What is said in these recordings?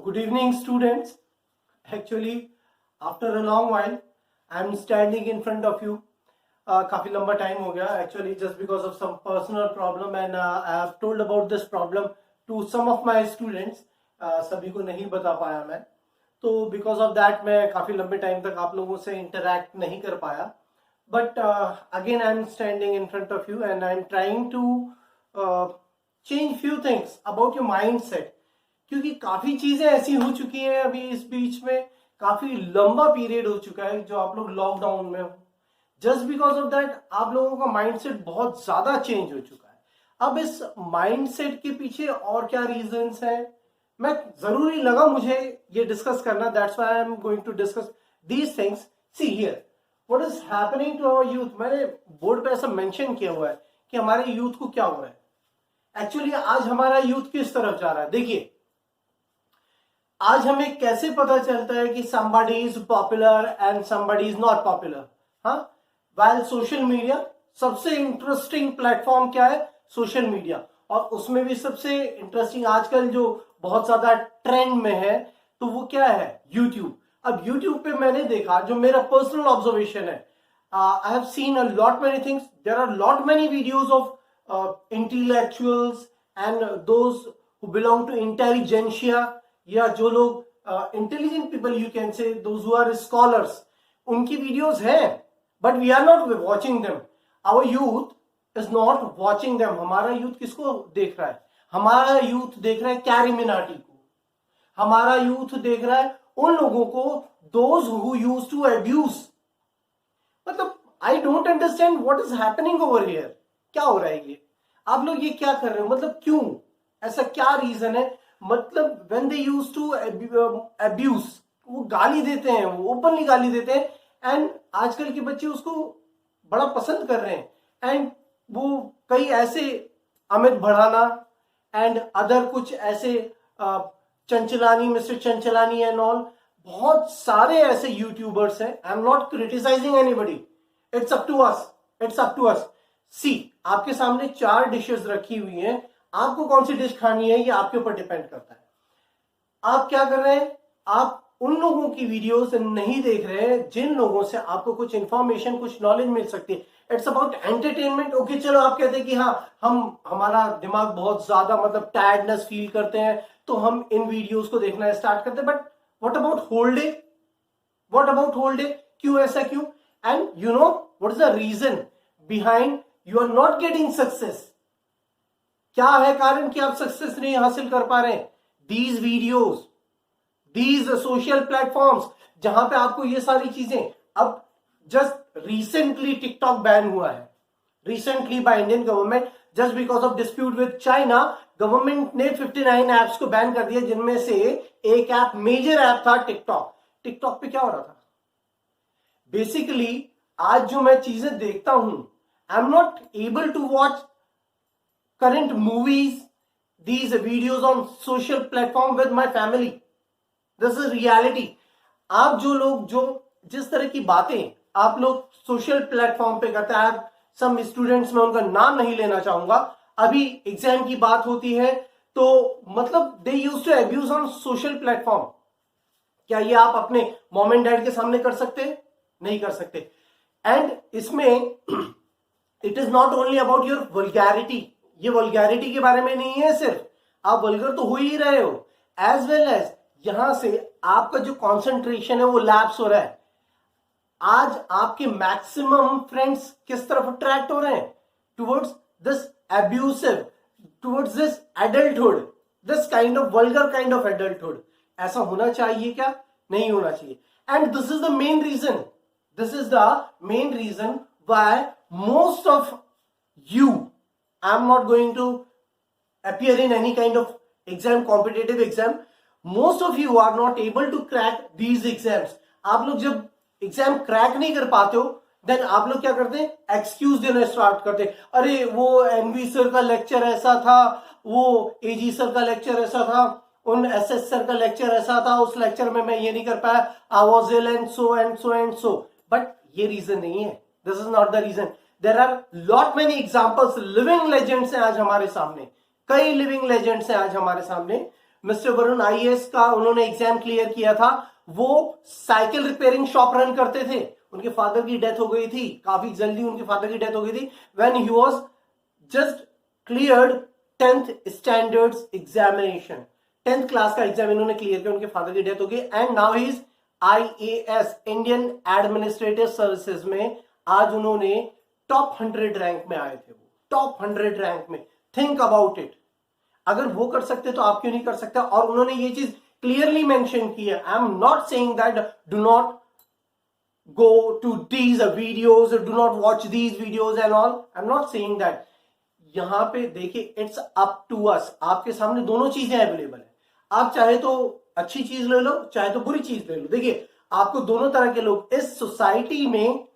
Good evening, students. Actually, after a long while, I'm standing in front of you. काफी लंबा time हो गया actually just because of some personal problem and I have told about this problem to some of my students. सभी को नहीं बता पाया मैं, तो because of that मैं काफी लंबे टाइम तक आप लोगों से interact नहीं कर पाया. But again I'm standing in front of you and I'm trying to change few things about your mindset. क्योंकि काफी चीजें ऐसी हो चुकी हैं अभी इस बीच में, काफी लंबा पीरियड हो चुका है जो आप लोग लॉकडाउन में हो. जस्ट बिकॉज ऑफ दैट आप लोगों का माइंडसेट बहुत ज्यादा चेंज हो चुका है. अब इस माइंडसेट के पीछे और क्या रीजंस हैं, मैं जरूरी लगा मुझे ये डिस्कस करना. That's why I am going to discuss these things. See here what is happening to our youth. मैंने बोर्ड पे ऐसा मेंशन किया हुआ है कि हमारे यूथ को क्या हो रहा है. एक्चुअली आज हमारा यूथ किस तरफ जा रहा है. देखिए, आज हमें कैसे पता चलता है कि somebody is popular and somebody is not popular. हाँ, while सोशल मीडिया सबसे इंटरेस्टिंग प्लेटफॉर्म क्या है, सोशल मीडिया. और उसमें भी सबसे इंटरेस्टिंग आजकल जो बहुत ज्यादा ट्रेंड में है तो वो क्या है, यूट्यूब. अब यूट्यूब पे मैंने देखा, जो मेरा पर्सनल ऑब्जर्वेशन है, I have seen a lot many things. There are lot many videos of intellectuals and those who belong to intelligentsia, या जो लोग intelligent people you can say, those who are scholars, उनकी videos हैं, but we are not watching them. Our youth is not watching them. हमारा youth किसको देख रहा है? हमारा यूथ देख रहा है कैरी मिनाटी को. हमारा यूथ देख रहा है उन लोगों को, those who used to abuse. मतलब I don't understand what is happening over here. क्या हो रहा है ये? आप लोग ये क्या कर रहे हो? मतलब क्यों? ऐसा क्या रीजन है? मतलब when they used to abuse, वो गाली देते हैं, वो ओपनली गाली देते हैं, एंड आजकल के बच्चे उसको बड़ा पसंद कर रहे हैं. एंड वो कई ऐसे अमित भड़ाना एंड अदर कुछ ऐसे Chanchalani, mister Chanchalani and all, बहुत सारे ऐसे यूट्यूबर्स हैं. I am not criticizing anybody, it's up to us, it's up to us. See, आपके सामने 4 डिशेस रखी हुई हैं, आपको कौन सी डिश खानी है ये आपके ऊपर डिपेंड करता है. आप क्या कर रहे हैं? आप उन लोगों की वीडियोस नहीं देख रहे हैं जिन लोगों से आपको कुछ इंफॉर्मेशन, कुछ नॉलेज मिल सकती है. It's about entertainment. ओके, चलो आप कहते हैं कि हाँ, हमारा दिमाग बहुत ज्यादा मतलब टायर्डनेस फील करते हैं तो हम इन वीडियोस को देखना स्टार्ट करते हैं. But what about whole day? What about whole day? क्यों ऐसा क्यों? And you know what is the reason behind you are not getting success? क्या है कारण कि आप सक्सेस नहीं हासिल कर पा रहे हैं? These videos, these social platforms, जहां पे आपको ये सारी चीजें. अब जस्ट रिसेंटली टिकटॉक बैन हुआ है, recently by Indian government, just because of dispute with China. Government ने 59 एप्स को बैन कर दिया, जिनमें से एक ऐप, मेजर ऐप था टिकटॉक. टिकटॉक पे क्या हो रहा था? बेसिकली आज जो मैं चीजें देखता हूं, I am not able to watch current movies, these videos on social platform with my family. This is reality. आप जो लोग, जो जिस तरह की बातें आप लोग सोशल प्लेटफॉर्म पे करते हैं, सम स्टूडेंट्स, मैं उनका नाम नहीं लेना चाहूंगा, अभी एग्जाम की बात होती है तो मतलब they use to abuse on social platform. क्या ये आप अपने मॉम एंड डैड के सामने कर सकते हैं? नहीं कर सकते. एंड इसमें it is not only about your vulgarity. ये वल्गैरिटी के बारे में नहीं है सिर्फ, आप वल्गर तो हो ही रहे हो, एज वेल एज यहां से आपका जो कंसंट्रेशन है वो लैप्स हो रहा है. आज आपके मैक्सिमम फ्रेंड्स किस तरफ अट्रैक्ट हो रहे हैं? Towards this abusive, towards this adulthood, this kind of vulgar kind of adulthood. ऐसा होना चाहिए क्या? नहीं होना चाहिए. And this is the main reason, this is the main reason why most of you, I'm not going to appear in any kind of exam, competitive exam. Most of you are not able to crack these exams. आप लोग जब exam crack नहीं कर पाते हो, then आप लोग क्या करते हैं? एक्सक्यूज देना स्टार्ट करते हैं. अरे वो एनवी सर का लेक्चर ऐसा था, वो एजी सर का लेक्चर ऐसा था, उन एसएस सर का लेक्चर ऐसा था, उस लेक्चर में मैं ये नहीं कर पाया, I was ill and so and so and so. But ये रीजन नहीं है. This is not the reason. There are lot many examples. Living legends हैं आज हमारे सामने, कई लिविंग लेजेंड्स हैं आज हमारे सामने मिस्टर वरुण आईएएस का उन्होंने एग्जाम क्लियर किया था, वो साइकिल रिपेयरिंग शॉप रन करते थे। उनके फादर की डेथ हो गई थी, काफी जल्दी उनके फादर की डेथ हो गई थी when he was just cleared 10th standards examination. 10th class का एग्जाम इन्होंने क्लियर किया, उनके फादर की डेथ हो गई and now he is IAS, Indian administrative services में आज उन्होंने टॉप 100 रैंक में आए थे, वो टॉप 100 रैंक में। थिंक अबाउट इट, अगर वो कर सकते तो आप क्यों नहीं कर सकते? और उन्होंने ये चीज क्लियरली मेंशन की है, आई am not saying that do not go to these videos or do not watch these videos and all, I'm not saying that। यहां पे देखिए, इट्स अप टू अस, आपके सामने दोनों चीजें अवेलेबल है। आप चाहे तो अच्छी चीज ले लो, चाहे तो बुरी चीज ले लो। देखिए, आपको दोनों तरह के लोग इस सोसाइटी में,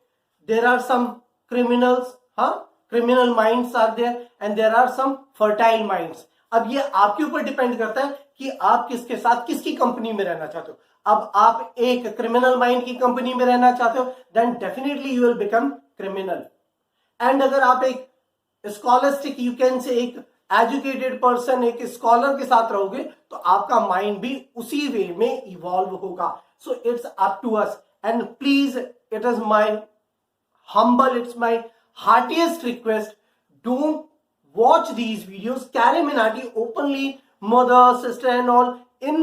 देयर आर सम क्रिमिनल्स, हाँ, criminal minds are there and there are some fertile minds. अब ये आपके ऊपर डिपेंड करता है कि आप किसके साथ, किसकी कंपनी में रहना चाहते हो। अब आप एक क्रिमिनल माइंड की कंपनी में रहना चाहते हो, then definitely you will become criminal. And अगर आप एक स्कॉलस्टिक, यू कैन से एक एजुकेटेड पर्सन, एक स्कॉलर के साथ रहोगे, तो आपका माइंड भी उसी वे में इवॉल्व होगा। So it's up to us and please, it is my humble, it's my heartiest request, don't watch these videos। Carry Minati openly mother, sister and all in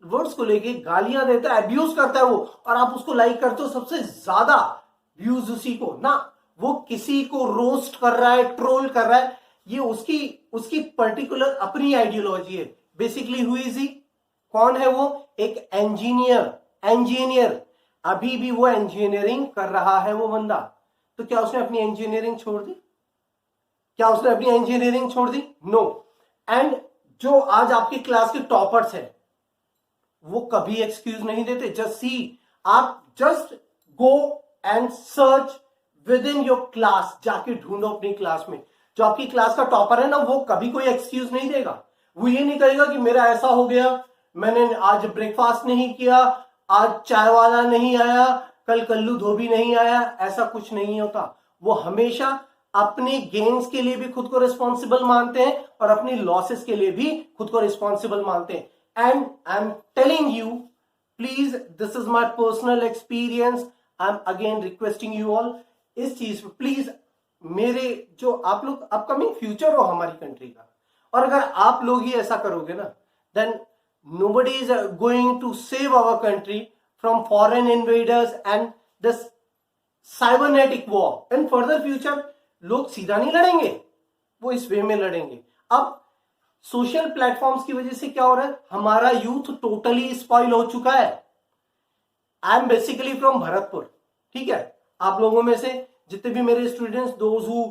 words को लेके गालियां देता है, अब्यूज करता है वो, और आप उसको लाइक करते हो, सबसे ज्यादा व्यूज उसी को ना। वो किसी को रोस्ट कर रहा है, ट्रोल कर रहा है, ये उसकी पर्टिकुलर अपनी आइडियोलॉजी है। बेसिकली हुई इज ही, कौन है वो? एक इंजीनियर। अभी भी वो इंजीनियरिंग कर रहा है वो बंदा। तो क्या उसने अपनी इंजीनियरिंग छोड़ दी? क्या उसने अपनी इंजीनियरिंग छोड़ दी? नो। एंड जो आज आपकी क्लास के टॉपर्स हैं, वो कभी एक्सक्यूज नहीं देते। जस्ट सी, आप just go and search with in your class, जाके ढूंढो अपनी क्लास में। जो आपकी क्लास का टॉपर है ना, वो कभी कोई एक्सक्यूज नहीं देगा। वो ये नहीं कहेगा कि मेरा ऐसा हो गया, मैंने आज ब्रेकफास्ट नहीं किया, आज चाय वाला नहीं आया, कल कल्लू धोबी नहीं आया। ऐसा कुछ नहीं होता। वो हमेशा अपने गेन्स के लिए भी खुद को रिस्पॉन्सिबल मानते हैं और अपनी लॉसेस के लिए भी खुद को रिस्पॉन्सिबल मानते हैं। And I am telling you, please, this is my personal experience, I am again requesting you all, इस चीज पे प्लीज, मेरे जो आप लोग अपकमिंग फ्यूचर हो हमारी कंट्री का, और अगर आप लोग ही ऐसा करोगे ना, then nobody is going to save our country from foreign invaders and this cybernetic war in further future। लोग सीधा नहीं लड़ेंगे, वो इस वे में लड़ेंगे। अब सोशल प्लेटफॉर्म्स की वजह से क्या हो रहा है, हमारा यूथ टोटली स्पॉइल हो चुका है। I am basically from Bharatpur, ठीक है। आप लोगों में से जितने भी मेरे students, those who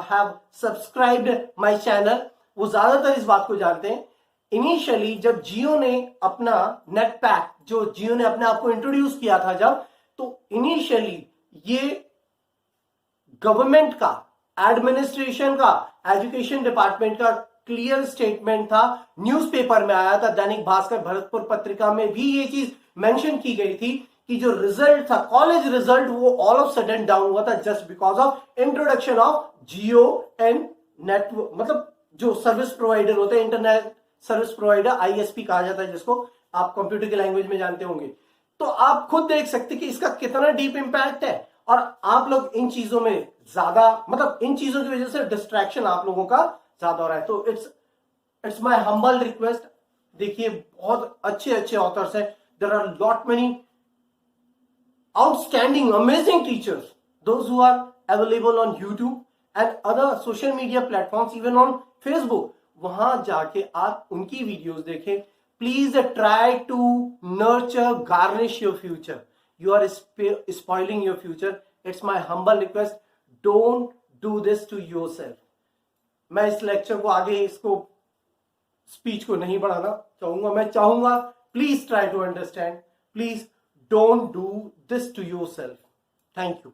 have subscribed my channel, वो ज्यादातर इस बात को जानते हैं। इनिशियली जब जियो ने अपना नेट पैक, जो जियो ने अपने आप को इंट्रोड्यूस किया था जब, तो इनिशियली ये गवर्नमेंट का, एडमिनिस्ट्रेशन का, एजुकेशन डिपार्टमेंट का क्लियर स्टेटमेंट था, न्यूज़पेपर में आया था, दैनिक भास्कर, भरतपुर पत्रिका में भी ये चीज मेंशन की गई थी कि जो रिजल्ट था, कॉलेज रिजल्ट, वो ऑल ऑफ सडन डाउन हुआ था just because of introduction of Jio and network, मतलब जो सर्विस प्रोवाइडर होते हैं, इंटरनेट सर्विस प्रोवाइडर, आईएसपी कहा जाता है, जिसको आप कंप्यूटर की लैंग्वेज में जानते होंगे। तो आप खुद देख सकते कि इसका कितना डीप इंपैक्ट है। और आप लोग इन चीजों में ज्यादा, मतलब इन चीजों की वजह से डिस्ट्रैक्शन आप लोगों का ज्यादा हो रहा है। तो इट्स माय हम्बल रिक्वेस्ट, देखिए बहुत अच्छे अच्छे ऑथर्स हैं, there are lot many outstanding, amazing teachers, those who are available on YouTube and other social media platforms, even on Facebook। वहां जाके आप उनकी वीडियोस देखें। Please try to nurture, garnish your future. You are spoiling your future. It's my humble request, don't do this to yourself. मैं इस lecture को आगे, इसको स्पीच को नहीं बढ़ाना चाहूंगा। मैं चाहूंगा please try to understand, please don't do this to yourself। Thank you।